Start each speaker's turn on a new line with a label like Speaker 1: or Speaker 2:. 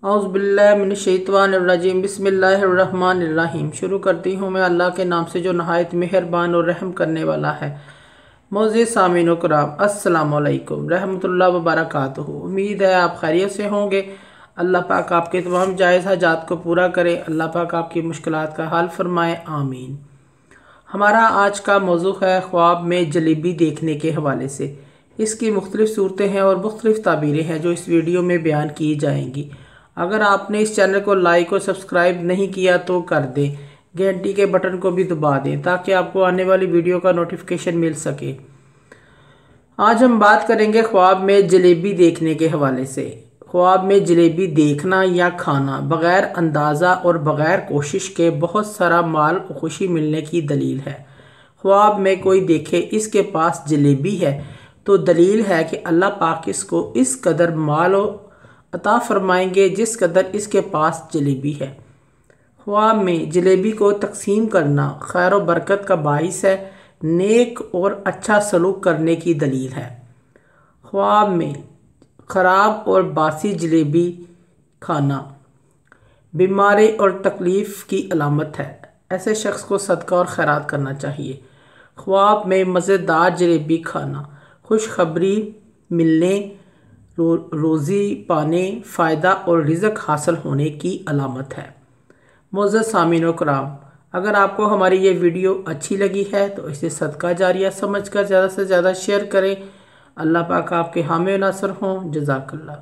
Speaker 1: औज़ुबिल्लाहिमिनश्शैतानिर्रजीम बिस्मिल्लाहिर्रहमानिर्रहीम। शुरू करती हूँ मैं अल्लाह के नाम से जो नहायत मेहरबान और रहम करने वाला है। मोअज़्ज़िज़ सामीन व किराम, अस्सलामु अलैकुम रहमतुल्लाहि व बरकातुहू। उम्मीद है आप खैरियत से होंगे। अल्लाह पाक आपके तमाम जायज़ हाजात को पूरा करे। अल्लाह पाक आपकी मुश्किलात का हल फरमाए, आमीन। हमारा आज का मौजू है ख्वाब में जलेबी देखने के हवाले से। इसकी मुख्तलिफ़ सूरतें हैं और मुख्तलिफ़ ताबीरें हैं जो इस वीडियो में बयान की जाएंगी। अगर आपने इस चैनल को लाइक और सब्सक्राइब नहीं किया तो कर दें, घंटी के बटन को भी दबा दें ताकि आपको आने वाली वीडियो का नोटिफिकेशन मिल सके। आज हम बात करेंगे ख्वाब में जलेबी देखने के हवाले से। ख्वाब में जलेबी देखना या खाना बग़ैर अंदाज़ा और बग़ैर कोशिश के बहुत सारा माल और खुशी मिलने की दलील है। ख्वाब में कोई देखे इसके पास जलेबी है तो दलील है कि अल्लाह पाक इसको इस कदर माल अता फरमाएंगे जिस कदर इसके पास जलेबी है। ख्वाब में जलेबी को तकसीम करना खैर व बरकत का बाइस है, नेक और अच्छा सलूक करने की दलील है। ख्वाब में ख़राब और बासी जलेबी खाना बीमारी और तकलीफ़ की अलामत है। ऐसे शख्स को सदका और खैरात करना चाहिए। ख्वाब में मज़ेदार जलेबी खाना खुशखबरी मिलने, रोज़ी पाने, फ़ायदा और रिज़्क़ हासिल होने की अलामत है। मुअज़्ज़िज़ सामीन व किराम, अगर आपको हमारी ये वीडियो अच्छी लगी है तो इसे सदका जारिया समझकर ज़्यादा से ज़्यादा शेयर करें। अल्लाह पाक आपके हामी नासर हों। जज़ाकल्लाह।